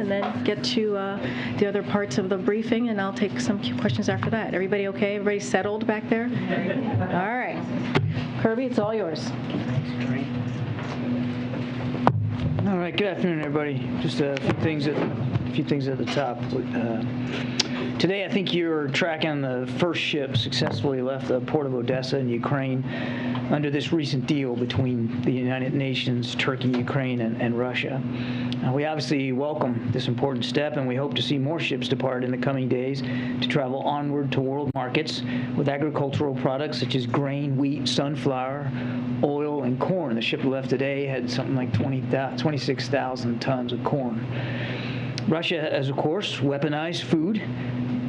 and then get to the other parts of the briefing, and I'll take some questions after that. Everybody okay? Everybody settled back there? All right. Kirby, it's all yours. Thanks, Karine. All right, good afternoon, everybody. Just a few things at the top. Today, I think you're tracking the first ship successfully left the port of Odesa in Ukraine under this recent deal between the United Nations, Turkey, Ukraine, and Russia. We obviously welcome this important step, and we hope to see more ships depart in the coming days to travel onward to world markets with agricultural products such as grain, wheat, sunflower, oil, and corn. The ship left today had something like 26,000 tons of corn. Russia has, of course, weaponized food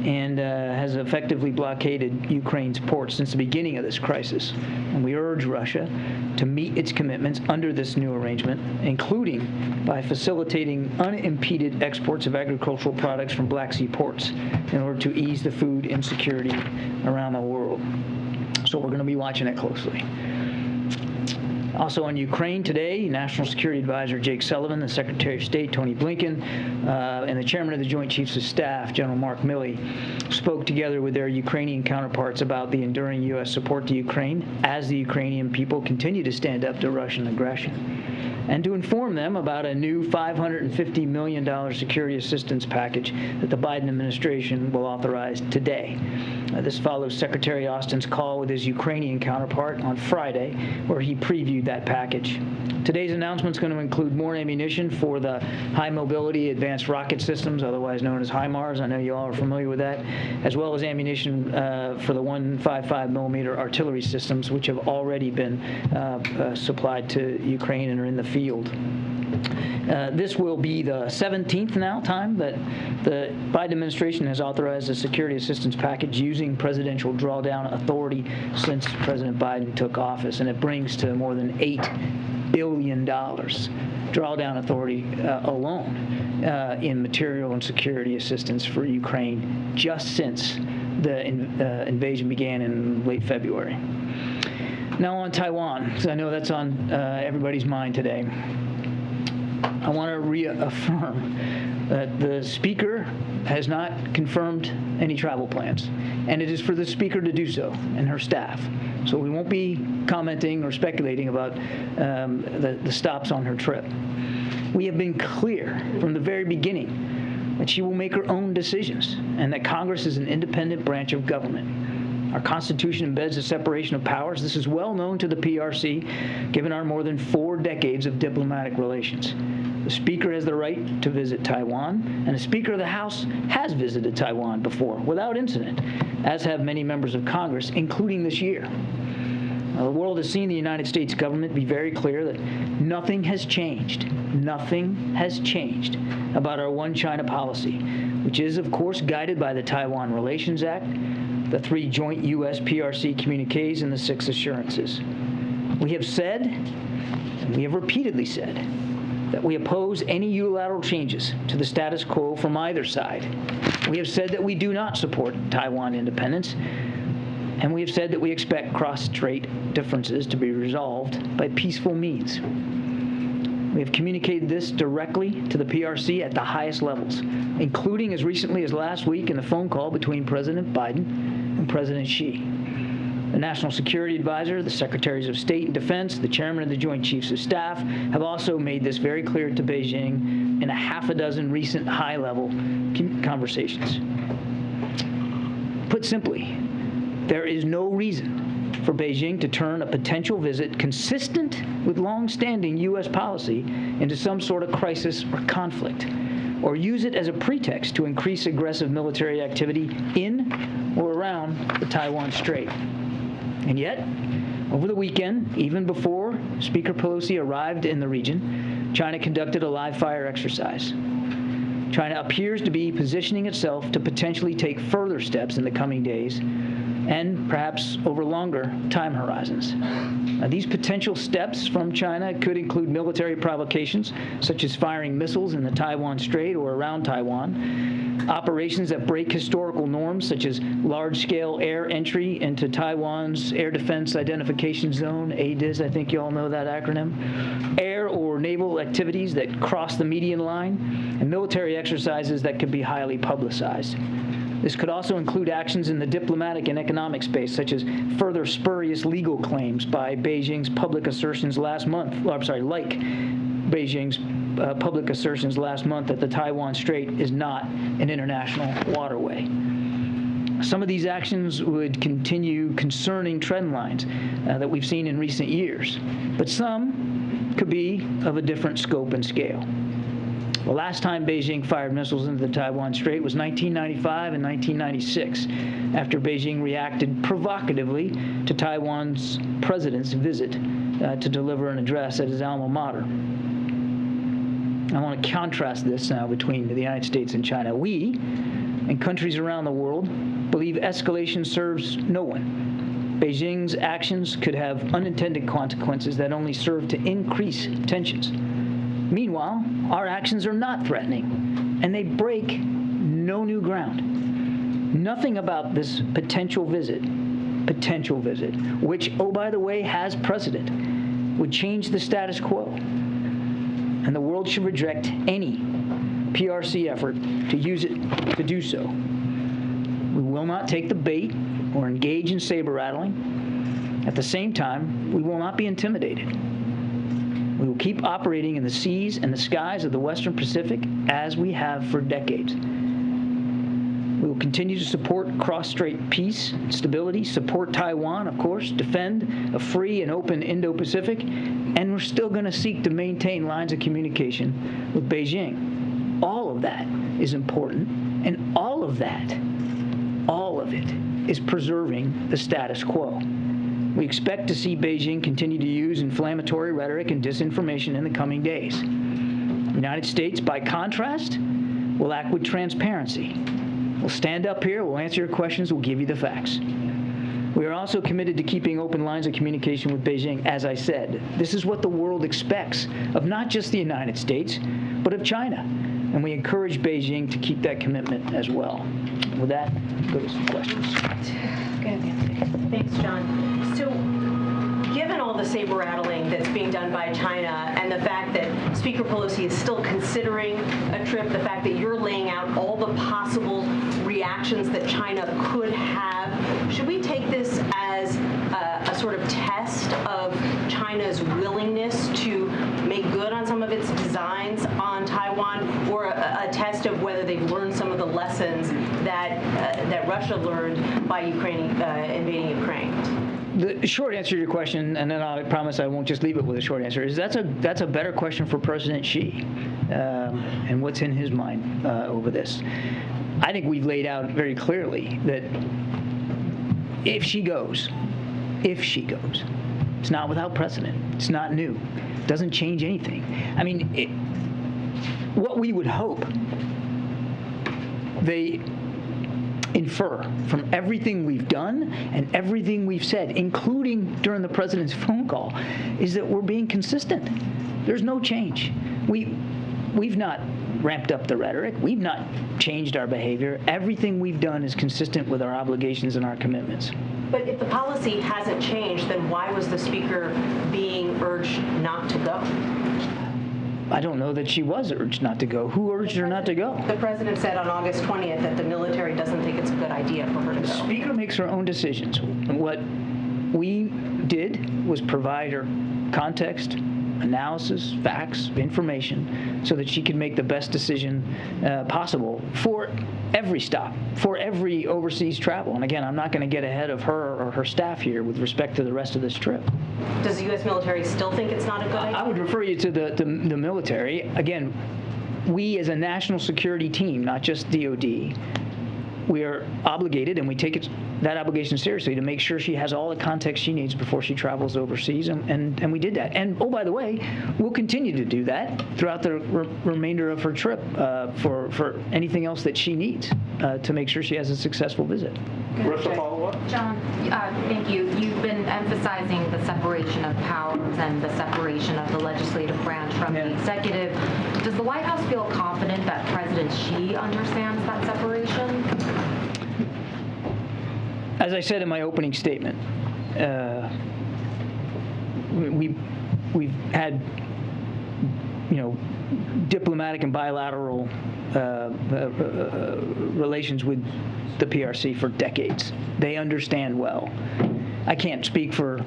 and has effectively blockaded Ukraine's ports since the beginning of this crisis. And we urge Russia to meet its commitments under this new arrangement, including by facilitating unimpeded exports of agricultural products from Black Sea ports in order to ease the food insecurity around the world. So we're going to be watching it closely. Also on Ukraine today, National Security Advisor Jake Sullivan, the Secretary of State Tony Blinken, and the Chairman of the Joint Chiefs of Staff, General Mark Milley, spoke together with their Ukrainian counterparts about the enduring U.S. support to Ukraine as the Ukrainian people continue to stand up to Russian aggression, and to inform them about a new $550 million security assistance package that the Biden administration will authorize today. This follows Secretary Austin's call with his Ukrainian counterpart on Friday, where he previewed that package. Today's announcement is going to include more ammunition for the High Mobility Advanced Rocket Systems, otherwise known as HIMARS. I know you all are familiar with that, as well as ammunition for the 155 millimeter artillery systems, which have already been supplied to Ukraine and are in the field. This will be the 17th time that the Biden administration has authorized a security assistance package using presidential drawdown authority since President Biden took office, and it brings to more than $8 billion drawdown authority alone in material and security assistance for Ukraine just since the invasion began in late February. Now on Taiwan, because I know that's on everybody's mind today. I want to reaffirm that the Speaker has not confirmed any travel plans, and it is for the Speaker to do so and her staff. So we won't be commenting or speculating about the stops on her trip. We have been clear from the very beginning that she will make her own decisions and that Congress is an independent branch of government. Our Constitution embeds a separation of powers. This is well known to the PRC, given our more than 4 decades of diplomatic relations. The Speaker has the right to visit Taiwan, and the Speaker of the House has visited Taiwan before without incident, as have many members of Congress, including this year. Now, the world has seen the United States government be very clear that nothing has changed about our One China policy, which is, of course, guided by the Taiwan Relations Act, the 3 joint U.S.-PRC communiques, and the 6 assurances. We have said, and we have repeatedly said, that we oppose any unilateral changes to the status quo from either side. We have said that we do not support Taiwan independence, and we have said that we expect cross-strait differences to be resolved by peaceful means. We have communicated this directly to the PRC at the highest levels, including as recently as last week in the phone call between President Biden and President Xi. The National Security Advisor, the Secretaries of State and Defense, the Chairman of the Joint Chiefs of Staff have also made this very clear to Beijing in a half a dozen recent high-level conversations. Put simply, there is no reason for Beijing to turn a potential visit consistent with long-standing U.S. policy into some sort of crisis or conflict, or use it as a pretext to increase aggressive military activity in or around the Taiwan Strait. And yet, over the weekend, even before Speaker Pelosi arrived in the region, China conducted a live-fire exercise. China appears to be positioning itself to potentially take further steps in the coming days and perhaps over longer time horizons. These potential steps from China could include military provocations, such as firing missiles in the Taiwan Strait or around Taiwan, operations that break historical norms, such as large-scale air entry into Taiwan's Air Defense Identification Zone, ADIZ, I think you all know that acronym, air or naval activities that cross the median line, and military exercises that could be highly publicized. This could also include actions in the diplomatic and economic space, such as further spurious legal claims by Beijing's public assertions last month, Beijing's public assertions last month that the Taiwan Strait is not an international waterway. Some of these actions would continue concerning trend lines that we've seen in recent years, but some could be of a different scope and scale. The last time Beijing fired missiles into the Taiwan Strait was 1995 and 1996, after Beijing reacted provocatively to Taiwan's president's visit to deliver an address at his alma mater. I want to contrast this now between the United States and China. We, and countries around the world, believe escalation serves no one. Beijing's actions could have unintended consequences that only serve to increase tensions. Meanwhile, our actions are not threatening, and they break no new ground. Nothing about this potential visit, which, oh, by the way, has precedent, would change the status quo. And the world should reject any PRC effort to use it to do so. We will not take the bait or engage in saber rattling. At the same time, we will not be intimidated. We will keep operating in the seas and the skies of the Western Pacific as we have for decades. We will continue to support cross-strait peace and stability, support Taiwan, of course, defend a free and open Indo-Pacific, and we're still going to seek to maintain lines of communication with Beijing. All of that is important, and all of it is preserving the status quo. We expect to see Beijing continue to use inflammatory rhetoric and disinformation in the coming days. The United States, by contrast, will act with transparency. We'll stand up here, we'll answer your questions, we'll give you the facts. We are also committed to keeping open lines of communication with Beijing, as I said. This is what the world expects of not just the United States, but of China. And we encourage Beijing to keep that commitment as well. With that, go to some questions. Thanks, John. So, given all the saber rattling that's being done by China and the fact that Speaker Pelosi is still considering a trip, the fact that you're laying out all the possible reactions that China could have, should we take this as a sort of test of China's willingness to make good on some of its designs on Taiwan, or a test of whether they've learned some of the lessons that Russia learned by invading Ukraine? The short answer to your question, and then I promise I won't just leave it with a short answer, is that's a better question for President Xi and what's in his mind over this. I think we've laid out very clearly that if she goes, it's not without precedent. It's not new. It doesn't change anything. I mean, what we would hope they infer from everything we've done and everything we've said, including during the president's phone call, is that we're being consistent. There's no change. We've not ramped up the rhetoric. We've not changed our behavior. Everything we've done is consistent with our obligations and our commitments. But if the policy hasn't changed, then why was the speaker being urged not to go? I don't know that she was urged not to go. Who urged her not to go? The president said on August 20th that the military doesn't think it's a good idea for her to go. The speaker makes her own decisions. And what we did was provide her context, analysis, facts, information, so that she could make the best decision possible for every stop, for every overseas travel. And again, I'm not going to get ahead of her or her staff here with respect to the rest of this trip. Does the U.S. military still think it's not a good idea? I would refer you to the military. Again, we as a national security team, not just DOD, we are obligated, and we take that obligation seriously, to make sure she has all the context she needs before she travels overseas, and we did that. And, oh, by the way, we'll continue to do that throughout the remainder of her trip for anything else that she needs to make sure she has a successful visit. Russia, follow-up? John, thank you. You've been emphasizing the separation of powers and the separation of the legislative branch from the executive. Does the White House feel confident that President Xi understands that separation? As I said in my opening statement, we've had, diplomatic and bilateral relations with the PRC for decades. They understand well. I can't speak for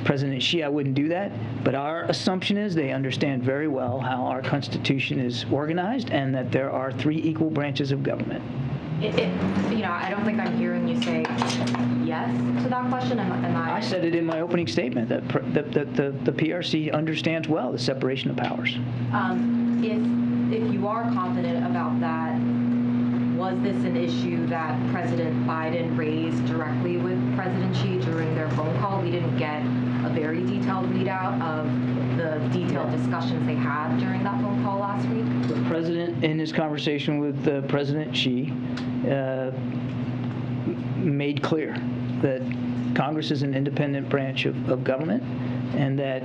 President Xi. I wouldn't do that. But our assumption is they understand very well how our Constitution is organized and that there are 3 equal branches of government. I don't think I'm hearing you say yes to that question. I said it in my opening statement that the PRC understands well the separation of powers. If you are confident about that, was this an issue that President Biden raised directly with President Xi during their phone call? We didn't get a very detailed readout of the detailed discussions they had during that phone call last week. The president, in his conversation with President Xi, made clear that Congress is an independent branch of government and that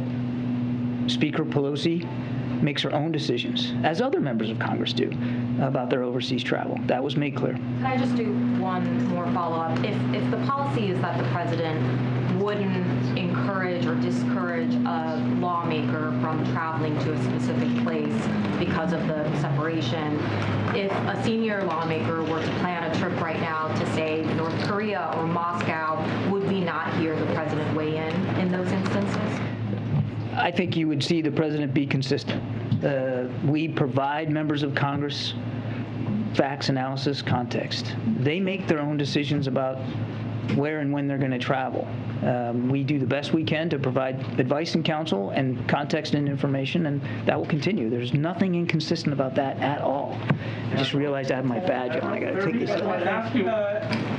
Speaker Pelosi makes her own decisions, as other members of Congress do, about their overseas travel. That was made clear. Can I just do one more follow-up? If the policy is that the president wouldn't encourage or discourage a lawmaker from traveling to a specific place because of the separation, if a senior lawmaker were to plan a trip right now to, say, North Korea or Moscow, would we not hear the president weigh in those instances? I think you would see the president be consistent. We provide members of Congress facts, analysis, context. They make their own decisions about where and when they're going to travel. We do the best we can to provide advice and counsel and context and information, and that will continue. There's nothing inconsistent about that at all. I just realized I have my badge on. I got to take this off.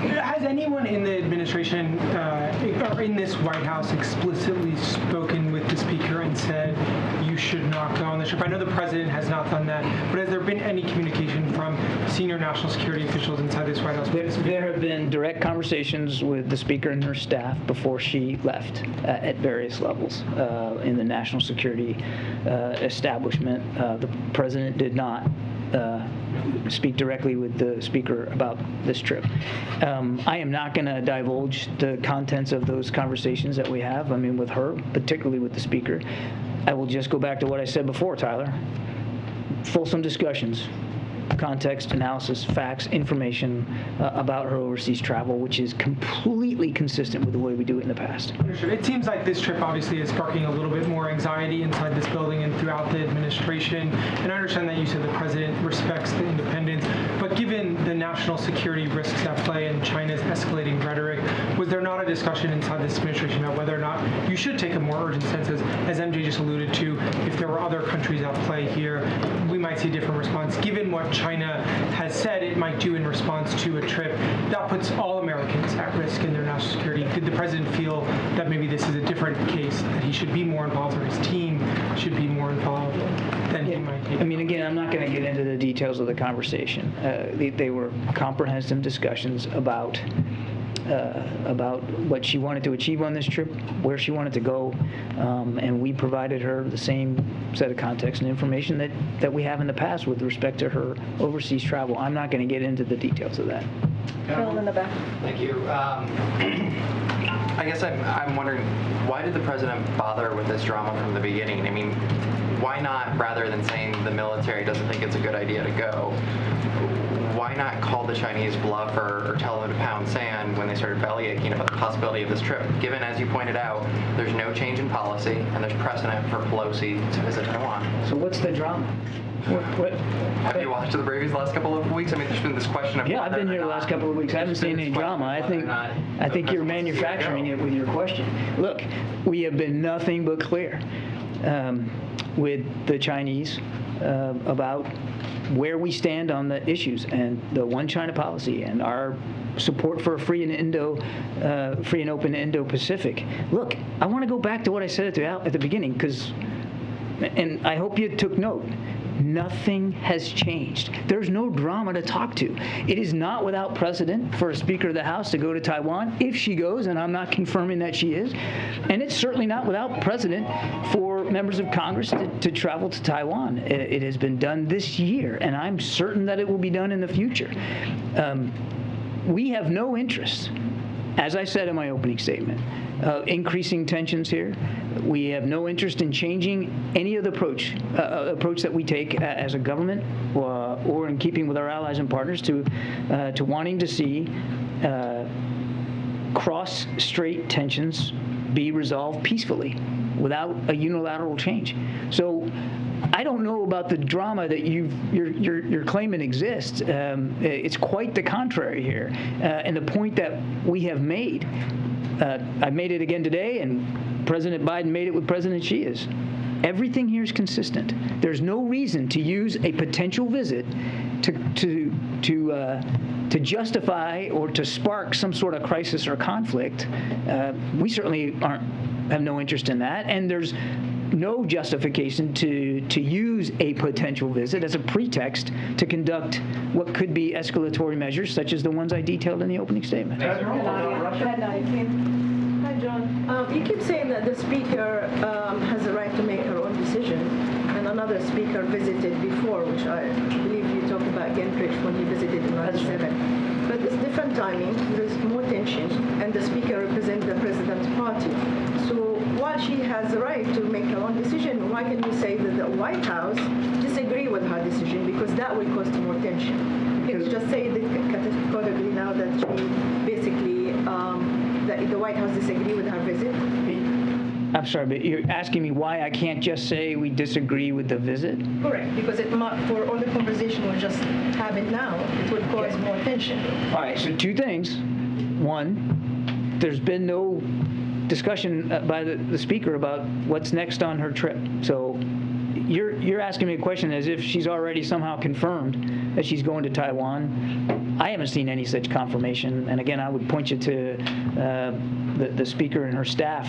Has anyone in the administration or in this White House explicitly spoken with the Speaker and said you should not go on the trip? I know the President has not done that, but has there been any communication from senior national security officials inside this White House? There have been direct conversations with the Speaker and her staff before she left at various levels in the national security establishment. The President did not speak directly with the Speaker about this trip. I am not going to divulge the contents of those conversations that we have, with her, particularly with the Speaker. I will just go back to what I said before, Tyler. Fulsome discussions, context, analysis, facts, information about her overseas travel, which is completely consistent with the way we do it in the past. It seems like this trip obviously is sparking a little bit more anxiety inside this building and throughout the administration. And I understand that you said the president respects the independence, but given the national security risks at play and China's escalating rhetoric, was there not a discussion inside this administration about whether or not you should take a more urgent sense, as MJ just alluded to, if there were other countries at play here, we might see a different response, given what China has said it might do in response to a trip that puts all Americans at risk in their national security. Did the president feel that maybe this is a different case, that he should be more involved or his team should be more involved than he might be? Again, I'm not going to get into the details of the conversation. They were comprehensive discussions about what she wanted to achieve on this trip, where she wanted to go, and we provided her the same set of context and information that we have in the past with respect to her overseas travel. I'm not going to get into the details of that. Phil in the back. Thank you. I guess I'm wondering, why did the president bother with this drama from the beginning? Why not, rather than saying the military doesn't think it's a good idea to go, why not call the Chinese bluff or tell them to pound sand when they started bellyaching about the possibility of this trip? Given, as you pointed out, there's no change in policy and there's precedent for Pelosi to visit Taiwan. So what's the drama? Have you watched the briefings the last couple of weeks? There's been this question of... Yeah, I've been here the last couple of weeks. I haven't seen any drama. I think you're manufacturing it with your question. Look, we have been nothing but clear with the Chinese about where we stand on the issues and the one China policy and our support for a free and open Indo-Pacific. Look, I want to go back to what I said at the beginning, and I hope you took note. Nothing has changed. There's no drama to talk to. It is not without precedent for a Speaker of the House to go to Taiwan if she goes, and I'm not confirming that she is. And it's certainly not without precedent for members of Congress to travel to Taiwan. It has been done this year, and I'm certain that it will be done in the future. We have no interest, as I said in my opening statement, increasing tensions here. We have no interest in changing any of the approach that we take as a government, or in keeping with our allies and partners to wanting to see cross-strait tensions be resolved peacefully without a unilateral change. So I don't know about the drama that you're claiming exists. It's quite the contrary here. And the point that we have made, I made it again today, and President Biden made it with President Xi, is everything here is consistent. There's no reason to use a potential visit to justify or to spark some sort of crisis or conflict. We certainly have no interest in that, and there's no justification to use a potential visit as a pretext to conduct what could be escalatory measures, such as the ones I detailed in the opening statement. Hi, John. You keep saying that the Speaker has a right to make her own decision, and another Speaker visited before, which I believe you talked about Gingrich when he visited in 1997. But it's different timing, there's more tension, and the Speaker represents the President's party. So while she has the right to make her own decision, why can you say that the White House disagree with her decision, because that will cause more tension? You can just say that categorically now that she basically, that the White House disagree with her visit? I'm sorry, but you're asking me why I can't just say we disagree with the visit? Correct, because for all the conversation we're just having now, it would cause more tension. All right, so two things. One, there's been no discussion by the Speaker about what's next on her trip. So you're asking me a question as if she's already somehow confirmed that she's going to Taiwan. I haven't seen any such confirmation. And again, I would point you to the Speaker and her staff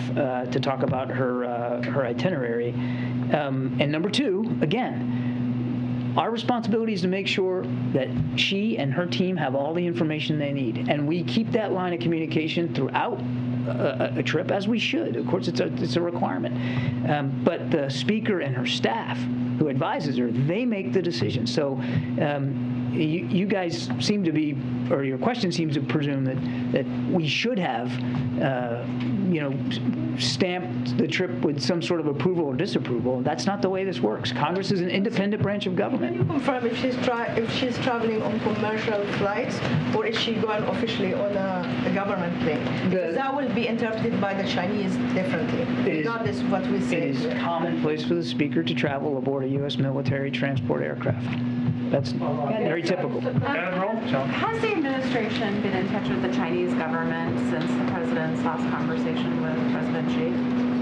to talk about her itinerary. And number two, again, our responsibility is to make sure that she and her team have all the information they need. And we keep that line of communication throughout a trip, as we should. Of course, it's a requirement. But the Speaker and her staff, who advises her, they make the decision. So you guys seem to be, or your question seems to presume that we should have, stamped the trip with some sort of approval or disapproval. That's not the way this works. Congress is an independent branch of government. Can you confirm if she's traveling on commercial flights, or is she going officially on a government plane? Because that will be interpreted by the Chinese differently, regardless of what we say. It is commonplace for the Speaker to travel aboard a U.S. military transport aircraft. That's very typical. Has the administration been in touch with the Chinese government since the president's last conversation with President Xi?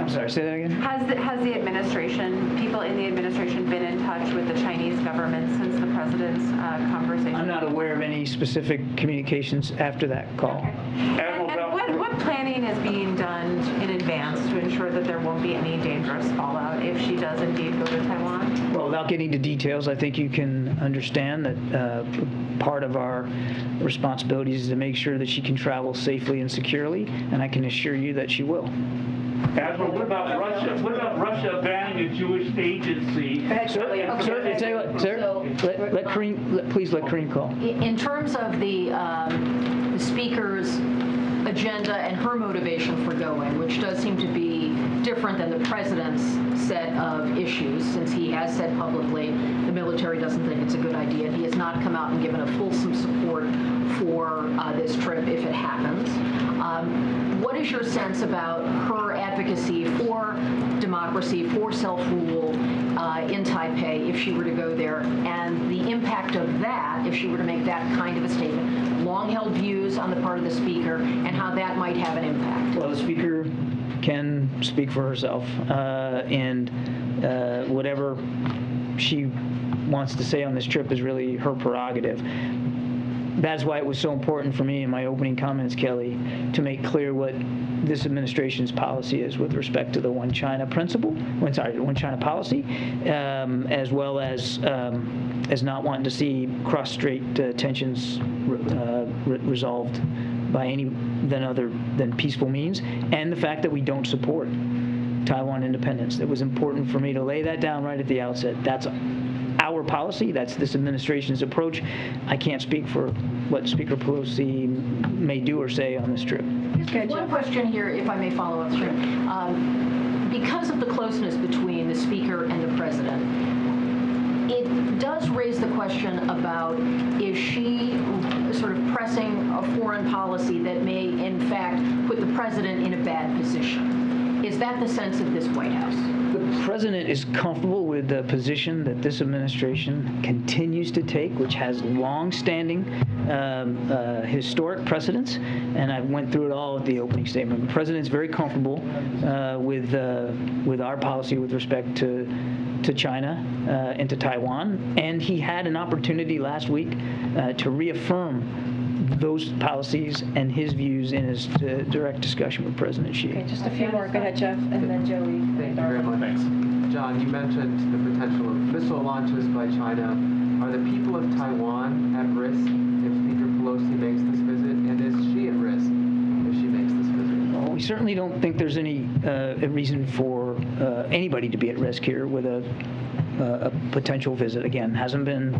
I'm sorry, say that again? Has the administration, people in the administration, been in touch with the Chinese government since the president's conversation? I'm not aware of any specific communications after that call. And what planning is being done in advance to ensure that there won't be any dangerous fallout if she does indeed go to Taiwan? Well, without getting into details, I think you can understand that part of our responsibilities is to make sure that she can travel safely and securely, and I can assure you that she will. Admiral, what about Russia? What about Russia banning a Jewish agency? Sir, let Karine, please let Karine call. In terms of the Speaker's agenda and her motivation for going, which does seem to be different than the President's set of issues, since he has said publicly the military doesn't think it's a good idea. He has not come out and given a fulsome support for this trip if it happens. What is your sense about her advocacy for democracy, for self-rule in Taipei if she were to go there, and the impact of that if she were to make that kind of a statement, long-held views on the part of the Speaker, and how that might have an impact? Well, the Speaker can speak for herself, and whatever she wants to say on this trip is really her prerogative. That's why it was so important for me in my opening comments, Kelly, to make clear what this administration's policy is with respect to the One China principle, One China policy, as well as not wanting to see cross-strait tensions resolved by any other than peaceful means, and the fact that we don't support Taiwan independence. It was important for me to lay that down right at the outset. That's our policy. That's this administration's approach. I can't speak for what Speaker Pelosi may do or say on this trip. One question here, if I may follow up, sure. Because of the closeness between the Speaker and the President, it does raise the question about, is she sort of pressing a foreign policy that may, in fact, put the President in a bad position? Is that the sense of this White House? The President is comfortable with the position that this administration continues to take, which has long-standing historic precedents, and I went through it all at the opening statement. The President's very comfortable with our policy with respect to China and to Taiwan, and he had an opportunity last week to reaffirm those policies and his views in his direct discussion with President Xi. Okay, just a few more. Go ahead, Jeff, and then Joey. Thank you very much. Thanks. John, you mentioned the potential of missile launches by China. Are the people of Taiwan at risk if Speaker Pelosi makes this visit? And is she at risk if she makes this visit? Well, we certainly don't think there's any reason for anybody to be at risk here with a potential visit. Again, hasn't been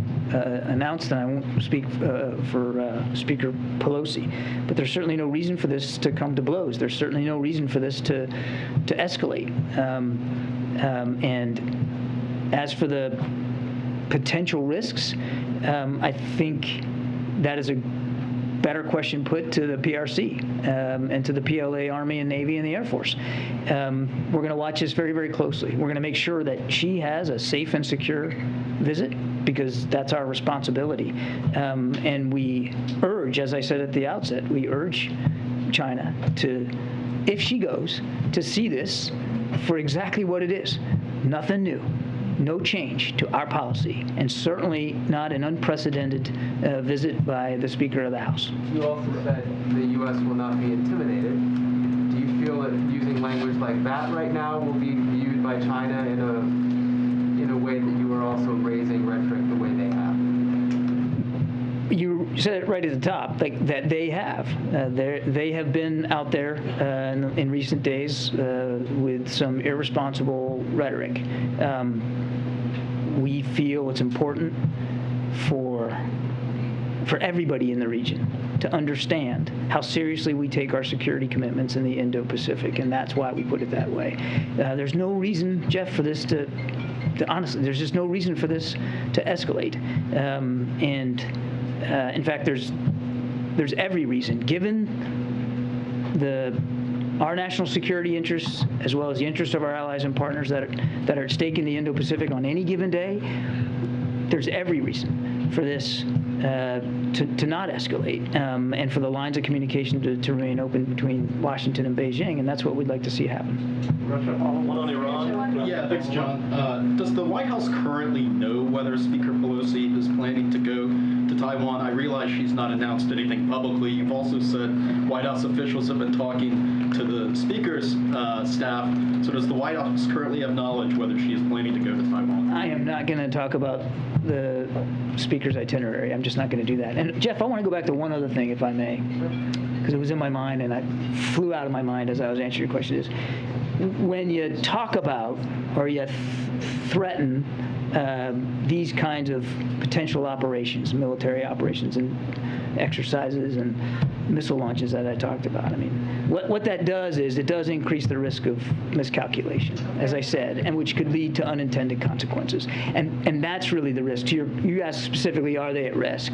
announced, and I won't speak for Speaker Pelosi. But there's certainly no reason for this to come to blows. There's certainly no reason for this to escalate. And as for the potential risks, I think that is a better question put to the PRC and to the PLA Army and Navy and the Air Force. We're going to watch this very, very closely. We're going to make sure that she has a safe and secure visit, because that's our responsibility. And we urge, as I said at the outset, we urge China to, if she goes, to see this for exactly what it is. Nothing new. No change to our policy, and certainly not an unprecedented visit by the Speaker of the House. You also said the U.S. will not be intimidated. Do you feel that using language like that right now will be viewed by China in a way that you are also raising rhetoric the way they have? You said it right at the top, like that they have. They have been out there in recent days with some irresponsible rhetoric. We feel it's important for everybody in the region to understand how seriously we take our security commitments in the Indo-Pacific, and that's why we put it that way. There's no reason, Jeff, for this to honestly, there's just no reason for this to escalate. In fact, there's every reason, given our national security interests, as well as the interests of our allies and partners that are at stake in the Indo-Pacific on any given day. There's every reason for this to not escalate, and for the lines of communication to remain open between Washington and Beijing, and that's what we'd like to see happen. One on Iran. Yeah, thanks, John. Does the White House currently know whether Speaker Pelosi is planning to go to Taiwan? I realize she's not announced anything publicly. You've also said White House officials have been talking to the Speaker's staff. So does the White House currently have knowledge whether she is planning to go to Taiwan? I am not going to talk about the Speaker's itinerary. I'm just not going to do that. And Jeff, I want to go back to one other thing, if I may, because it was in my mind and I flew out of my mind as I was answering your question. Is when you talk about or you threaten these kinds of potential operations, military operations and exercises and missile launches that I talked about. I mean, what that does is it does increase the risk of miscalculation, as I said, and which could lead to unintended consequences. And that's really the risk. You asked specifically, are they at risk?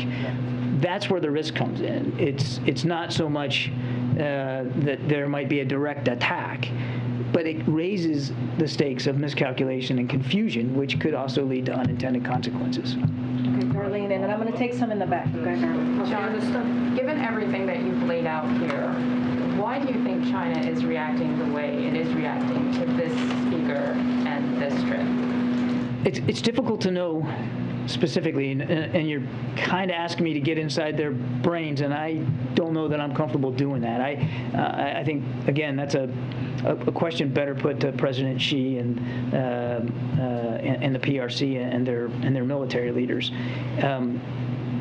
That's where the risk comes in. It's not so much that there might be a direct attack, but it raises the stakes of miscalculation and confusion, which could also lead to unintended consequences. Okay, Karine, and then I'm going to take some in the back. Go ahead, Karine. John, given everything that you've laid out here, why do you think China is reacting the way it is reacting to this speaker and this trip? It's difficult to know specifically, and you're kind of asking me to get inside their brains, and I don't know that I'm comfortable doing that. I think, again, that's a question better put to President Xi and the PRC and their military leaders.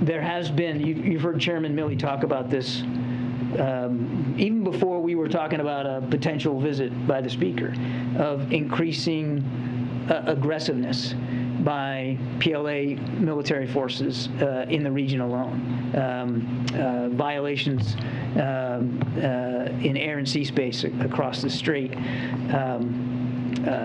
There has been, you've heard Chairman Milley talk about this even before we were talking about a potential visit by the Speaker, of increasing aggressiveness by PLA military forces in the region alone. Violations in air and sea space across the strait,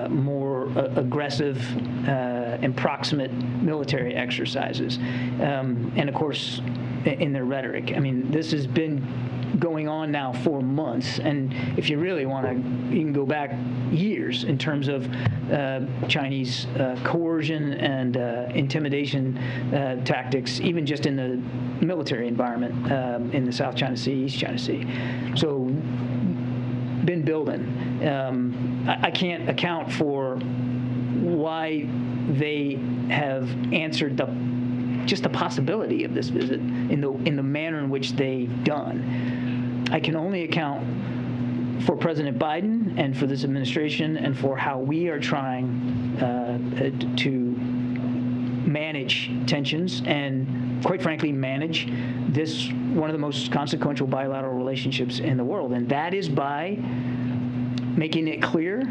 more aggressive and proximate military exercises, and of course in their rhetoric. I mean, this has been going on now for months, and if you really want to, you can go back years in terms of Chinese coercion and intimidation tactics, even just in the military environment in the South China Sea, East China Sea. So, been building. I can't account for why they have answered just the possibility of this visit in the manner in which they've done. I can only account for President Biden and for this administration and for how we are trying to manage tensions and, quite frankly, manage this one of the most consequential bilateral relationships in the world. And that is by making it clear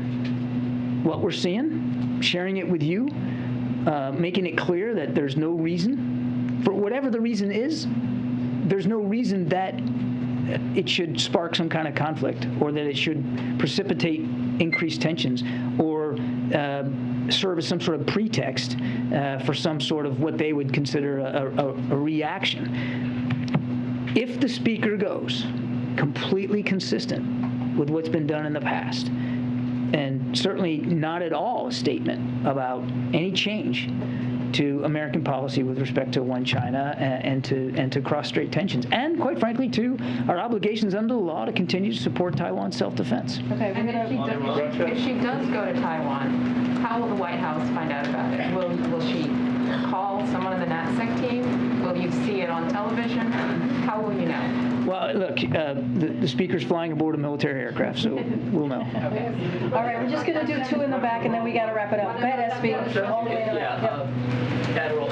what we're seeing, sharing it with you, making it clear that there's no reason, for whatever the reason is, there's no reason that it should spark some kind of conflict, or that it should precipitate increased tensions, or serve as some sort of pretext for some sort of what they would consider a reaction. If the Speaker goes completely consistent with what's been done in the past, and certainly not at all a statement about any change to American policy with respect to one China and to cross-strait tensions, and quite frankly to our obligations under the law to continue to support Taiwan's self-defense. Okay, And if she does go to Taiwan, how will the White House find out about it? Will she call someone in the NatSec team? Will you see it on television? How will you know? Well, look, the Speaker's flying aboard a military aircraft, so we'll know. All right, we're just going to do two in the back, and then we got to wrap it up. Go ahead, SB. All the way in the back. Admiral,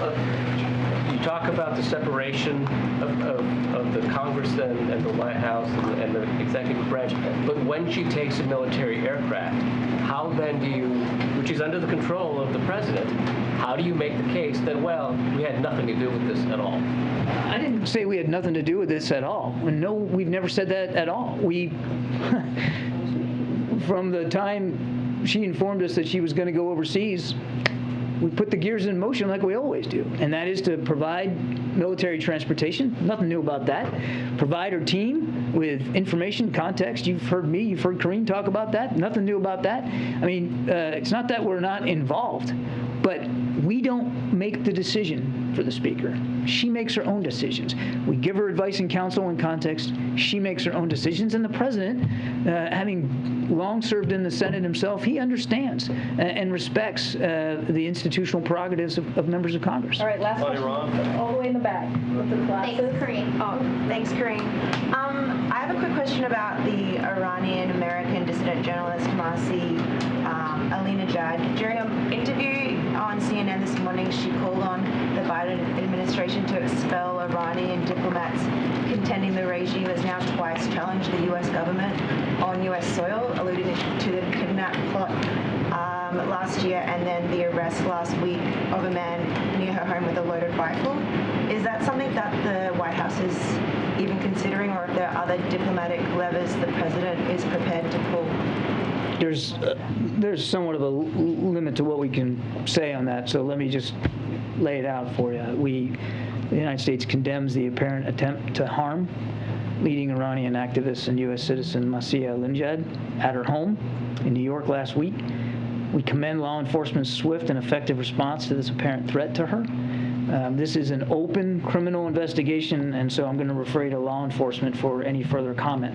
you talk about the separation of the Congress and the White House and the executive branch, but when she takes a military aircraft, how then do you, which is under the control of the president, how do you make the case that, well, we had nothing to do with this at all? I didn't say we had nothing to do with this at all. No, we've never said that at all. We, from the time she informed us that she was going to go overseas, we put the gears in motion like we always do, and that is to provide military transportation. Nothing new about that. Provide her team with information, context. You've heard me, you've heard Karine talk about that. Nothing new about that. I mean, it's not that we're not involved, but we don't make the decision for the Speaker. She makes her own decisions. We give her advice and counsel and context. She makes her own decisions, and the President, having long served in the Senate himself, he understands and respects the institutional prerogatives of members of Congress. All right, last question. All the way in the back with the glasses. Thanks, Karine. Thanks, Karine. I have a quick question about the Iranian-American dissident journalist Marcy Alinejad. During an interview on CNN this morning, she called on the Biden administration to expel Iranian diplomats, contending the regime has now twice challenged the U.S. government on U.S. soil, alluding to the kidnap plot last year and then the arrest last week of a man near her home with a loaded rifle. Is that something that the White House is even considering, or if there are other diplomatic levers the president is prepared to pull? There's somewhat of a limit to what we can say on that, so let me just lay it out for you. The United States condemns the apparent attempt to harm leading Iranian activist and U.S. citizen Masih Alinejad at her home in New York last week. We commend law enforcement's swift and effective response to this apparent threat to her. This is an open criminal investigation, and so I'm going to refer you to law enforcement for any further comment.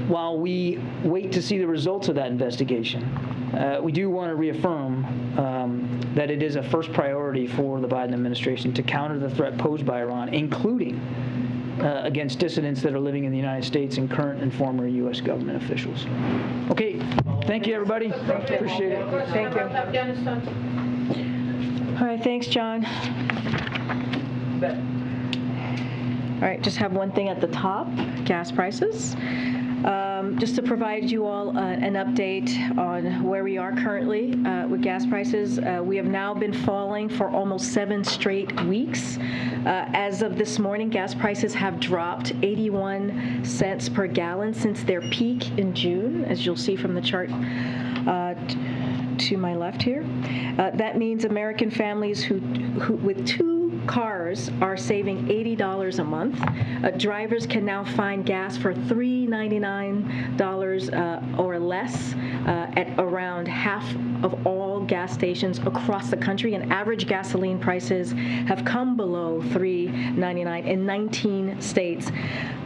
While we wait to see the results of that investigation, we do want to reaffirm that it is a first priority for the Biden administration to counter the threat posed by Iran, including against dissidents that are living in the United States and current and former U.S. government officials. Okay, thank you, everybody. Appreciate it. Thank you. All right, thanks, John. All right, just have one thing at the top, gas prices. Just to provide you all an update on where we are currently with gas prices. We have now been falling for almost 7 straight weeks. As of this morning, gas prices have dropped 81 cents per gallon since their peak in June, as you'll see from the chart to my left here. That means American families who with 2 cars are saving $80 a month. Drivers can now find gas for $3.99 or less at around half of all gas stations across the country, and average gasoline prices have come below $3.99 in 19 states.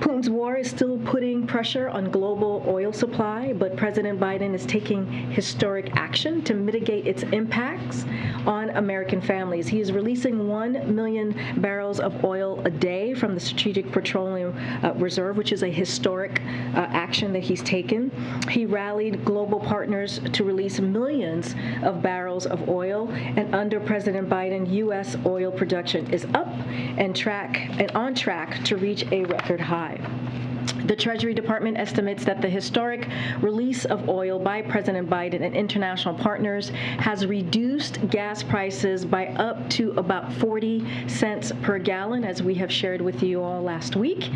Putin's war is still putting pressure on global oil supply, but President Biden is taking historic action to mitigate its impacts on American families. He is releasing 1 million barrels of oil a day from the Strategic Petroleum Reserve, which is a historic action that he's taken. He rallied global partners to release millions of barrels of oil, and under President Biden, U.S. oil production is up and on track to reach a record high. The Treasury Department estimates that the historic release of oil by President Biden and international partners has reduced gas prices by up to about 40 cents per gallon, as we have shared with you all last week.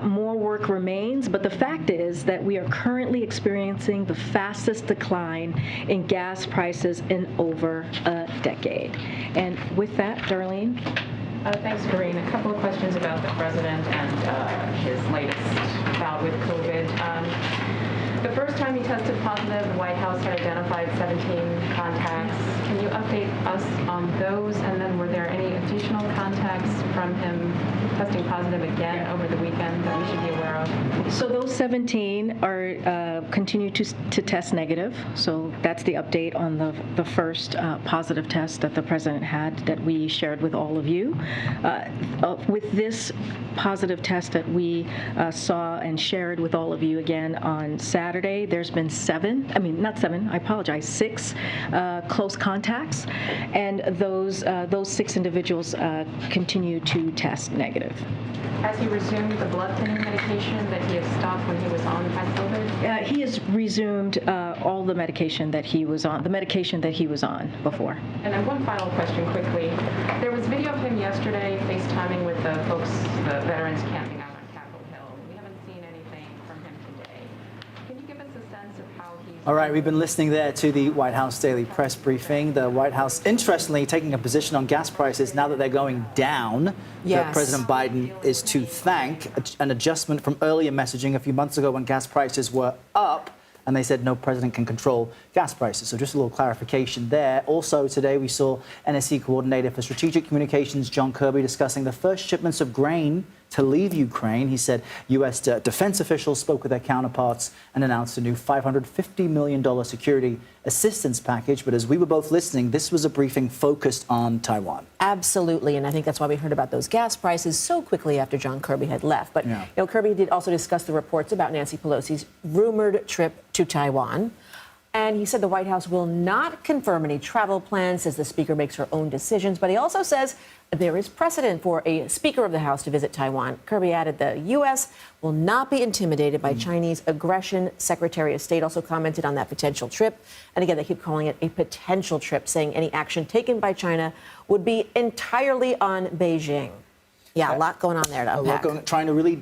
More work remains, but the fact is that we are currently experiencing the fastest decline in gas prices in over a decade. And with that, Darlene. Thanks, Karine. A couple of questions about the president and his latest bout with COVID. The first time he tested positive, the White House had identified 17 contacts. Can you update us on those? And then were there any additional contacts from him testing positive again over the weekend that we should be aware of? So those 17 are continue to test negative. So that's the update on the first positive test that the president had that we shared with all of you. With this positive test that we saw and shared with all of you again on Saturday, there's been 6 close contacts, and those 6 individuals continue to test negative. Has he resumed the blood thinning medication that he had stopped when he was on COVID? He has resumed all the medication that he was on, before. And then one final question quickly. There was video of him yesterday FaceTiming with the folks, the veterans camping out on Capitol Hill. We haven't seen anything from him today. Can you give us a sense of how he's... All right, we've been listening there to the White House daily press briefing. The White House, interestingly, taking a position on gas prices now that they're going down. Yes. That President Biden is to thank an adjustment from earlier messaging a few months ago when gas prices were up, and they said no president can control gas prices. So just a little clarification there. Also today we saw NSC Coordinator for Strategic Communications John Kirby discussing the first shipments of grain to leave Ukraine. He said U.S. defense officials spoke with their counterparts and announced a new $550 million security assistance package. But as we were both listening, this was a briefing focused on Taiwan. Absolutely, and I think that's why we heard about those gas prices so quickly after John Kirby had left. But Kirby did also discuss the reports about Nancy Pelosi's rumored trip to Taiwan. And he said the White House will not confirm any travel plans, says the Speaker makes her own decisions. But he also says there is precedent for a Speaker of the House to visit Taiwan. Kirby added the U.S. will not be intimidated by Chinese aggression. Secretary of State also commented on that potential trip. And again, they keep calling it a potential trip, saying any action taken by China would be entirely on Beijing. Yeah, a lot going on there to unpack. Trying to really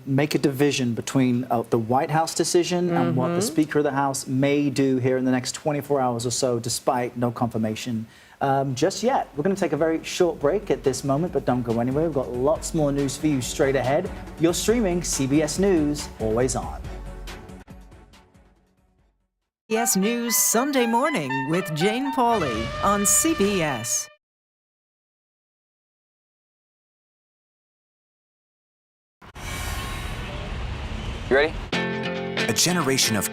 make a division between the White House decision and what the Speaker of the House may do here in the next 24 hours or so, despite no confirmation just yet. We're going to take a very short break at this moment, but don't go anywhere. We've got lots more news for you straight ahead. You're streaming CBS News, always on. CBS News Sunday Morning with Jane Pauley on CBS. You ready? A generation of